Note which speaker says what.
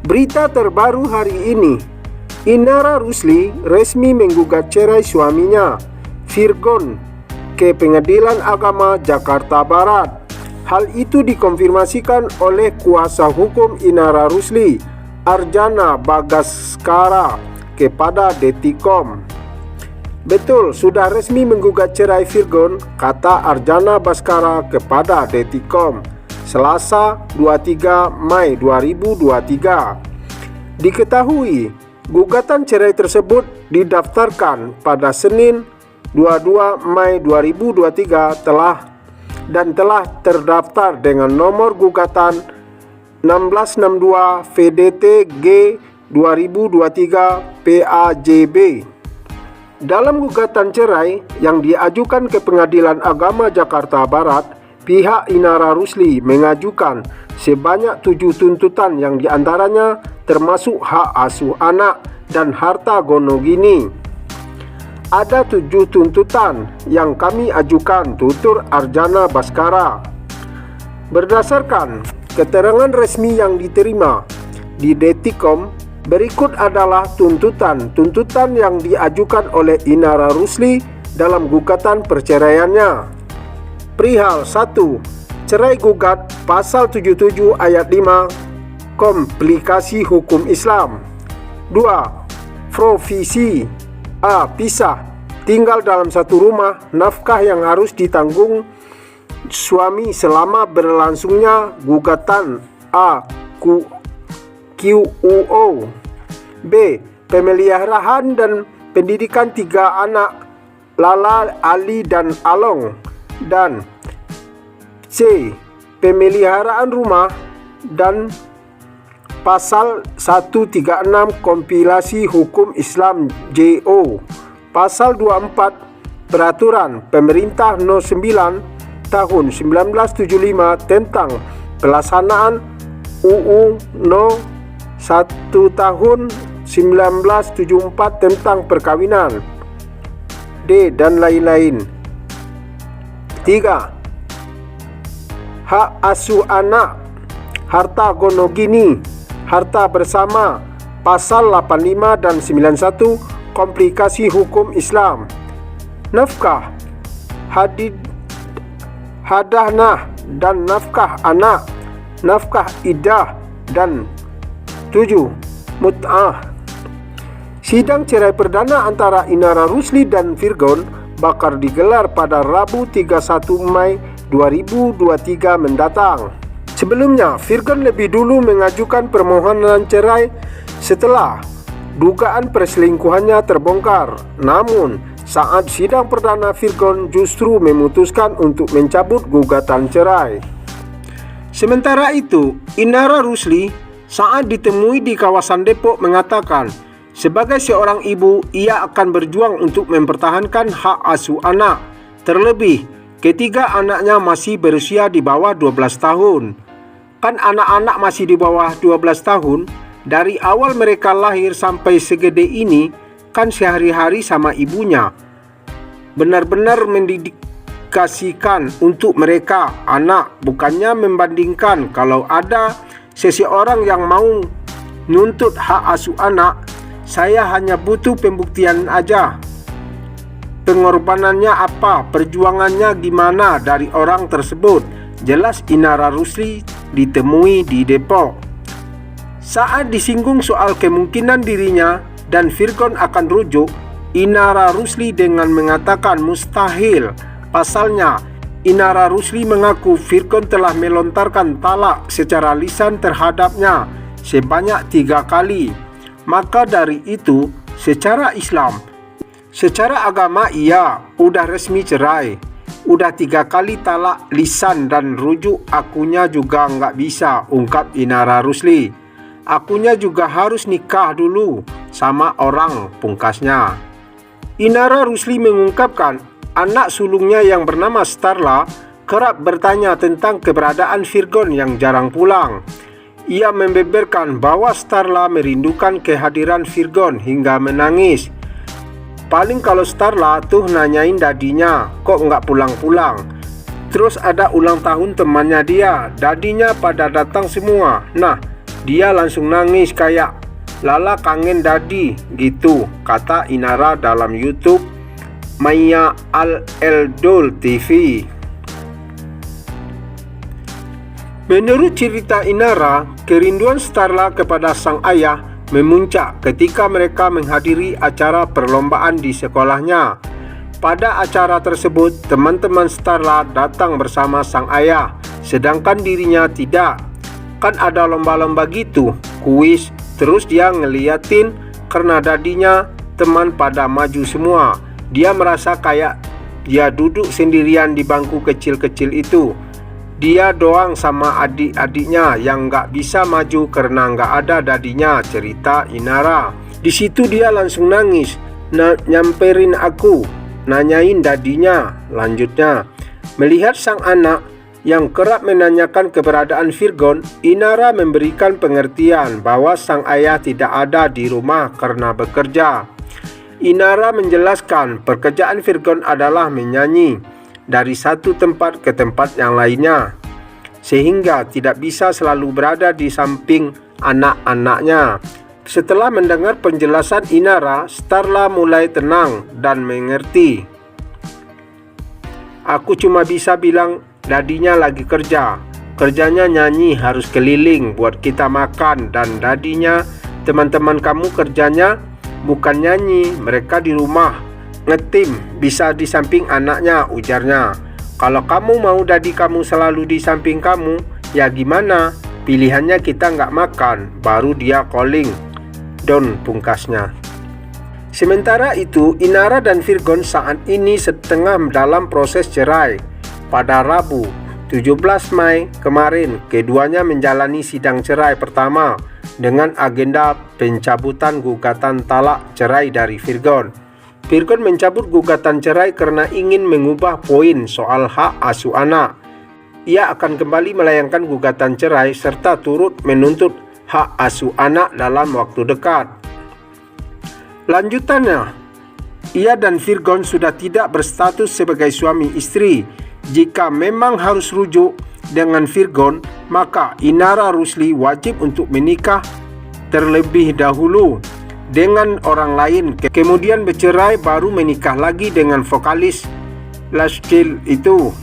Speaker 1: Berita terbaru hari ini, Inara Rusli resmi menggugat cerai suaminya, Virgon, ke Pengadilan Agama Jakarta Barat. Hal itu dikonfirmasikan oleh kuasa hukum Inara Rusli, Arjana Bagaskara, kepada Detikcom. Betul, sudah resmi menggugat cerai Virgon, kata Arjana Baskara kepada Detikcom, Selasa 23 Mei 2023. Diketahui, gugatan cerai tersebut didaftarkan pada Senin 22 Mei 2023 telah terdaftar dengan nomor gugatan 1662 VDT G 2023 PAJB. Dalam gugatan cerai yang diajukan ke Pengadilan Agama Jakarta Barat, pihak Inara Rusli mengajukan sebanyak 7 tuntutan yang diantaranya termasuk hak asuh anak dan harta gonogini. Ada 7 tuntutan yang kami ajukan, tutur Arjana Baskara. Berdasarkan keterangan resmi yang diterima di Detikcom, berikut adalah tuntutan yang diajukan oleh Inara Rusli dalam gugatan perceraiannya. Perihal 1. Cerai gugat pasal 77 ayat 5 komplikasi hukum Islam. 2. Provisi A. Pisah, tinggal dalam satu rumah, nafkah yang harus ditanggung suami selama berlangsungnya gugatan A. QUO. B. Pemeliharaan dan pendidikan 3 anak, Lala, Ali, dan Along. Dan C. Pemeliharaan rumah dan Pasal 136 Kompilasi Hukum Islam JO, Pasal 24 Peraturan Pemerintah No. 9 Tahun 1975 tentang pelaksanaan UU No. 1 Tahun 1974 tentang perkawinan. D. Dan lain-lain. 3. Hak asuh anak, harta gonogini, harta bersama, pasal 85 dan 91 komplikasi hukum Islam. Nafkah, hadanah dan nafkah anak, nafkah iddah, dan 7. Mut'ah. Sidang cerai perdana antara Inara Rusli dan Virgon bakal digelar pada Rabu 31 Mei 2023 mendatang. Sebelumnya, Virgon lebih dulu mengajukan permohonan cerai setelah dugaan perselingkuhannya terbongkar. Namun, saat sidang perdana, Virgon justru memutuskan untuk mencabut gugatan cerai. Sementara itu, Inara Rusli saat ditemui di kawasan Depok mengatakan, sebagai seorang ibu, ia akan berjuang untuk mempertahankan hak asuh anak. Terlebih, ketiga anaknya masih berusia di bawah 12 tahun. Kan anak-anak masih di bawah 12 tahun, dari awal mereka lahir sampai segede ini, kan sehari-hari sama ibunya. Benar-benar mendedikasikan untuk mereka, anak, bukannya membandingkan. Kalau ada seseorang yang mau nuntut hak asuh anak, saya hanya butuh pembuktian aja. Pengorbanannya apa, perjuangannya gimana dari orang tersebut, jelas Inara Rusli ditemui di Depok. Saat disinggung soal kemungkinan dirinya dan Virgon akan rujuk, Inara Rusli dengan mengatakan mustahil. Pasalnya, Inara Rusli mengaku Virgon telah melontarkan talak secara lisan terhadapnya sebanyak 3 kali. Maka dari itu, secara Islam, secara agama iya, udah resmi cerai. Udah 3 kali talak lisan dan rujuk akunya juga nggak bisa, ungkap Inara Rusli. Akunya juga harus nikah dulu sama orang, pungkasnya. Inara Rusli mengungkapkan anak sulungnya yang bernama Starla kerap bertanya tentang keberadaan Virgon yang jarang pulang. Ia membeberkan bahwa Starla merindukan kehadiran Virgon hingga menangis. Paling kalau Starla tuh nanyain dadinya, kok nggak pulang-pulang. Terus ada ulang tahun temannya dia, dadinya pada datang semua. Nah, Dia langsung nangis kayak, "Lala kangen Dadi," gitu, kata Inara dalam YouTube Maya Al-Eldol TV. Menurut cerita Inara, kerinduan Starla kepada sang ayah memuncak ketika mereka menghadiri acara perlombaan di sekolahnya. Pada acara tersebut, teman-teman Starla datang bersama sang ayah, sedangkan dirinya tidak. Kan ada lomba-lomba gitu, kuis, terus dia ngeliatin karena dadinya teman pada maju semua. Dia merasa kayak dia duduk sendirian di bangku kecil-kecil itu. Dia doang sama adik-adiknya yang gak bisa maju karena gak ada dadinya, cerita Inara. Di situ dia langsung nangis, nyamperin aku, nanyain dadinya. Lanjutnya, melihat sang anak yang kerap menanyakan keberadaan Virgon, Inara memberikan pengertian bahwa sang ayah tidak ada di rumah karena bekerja. Inara menjelaskan pekerjaan Virgon adalah menyanyi dari satu tempat ke tempat yang lainnya, sehingga tidak bisa selalu berada di samping anak-anaknya. Setelah mendengar penjelasan Inara, Starla mulai tenang dan mengerti. "Aku cuma bisa bilang dadinya lagi kerja. Kerjanya nyanyi, harus keliling buat kita makan, dan dadinya teman-teman kamu kerjanya bukan nyanyi, mereka di rumah ngetim, bisa di samping anaknya," ujarnya. "Kalau kamu mau dadi kamu selalu di samping kamu, ya gimana? Pilihannya kita nggak makan, baru dia calling," Don pungkasnya. Sementara itu, Inara dan Virgon saat ini setengah dalam proses cerai. Pada Rabu, 17 Mei kemarin, keduanya menjalani sidang cerai pertama dengan agenda pencabutan gugatan talak cerai dari Virgon. Virgon mencabut gugatan cerai karena ingin mengubah poin soal hak asuh anak. Ia akan kembali melayangkan gugatan cerai serta turut menuntut hak asuh anak dalam waktu dekat. Lanjutannya, ia dan Virgon sudah tidak berstatus sebagai suami istri. Jika memang harus rujuk dengan Virgon, maka Inara Rusli wajib untuk menikah terlebih dahulu dengan orang lain, kemudian bercerai baru menikah lagi dengan vokalis Lashkil itu.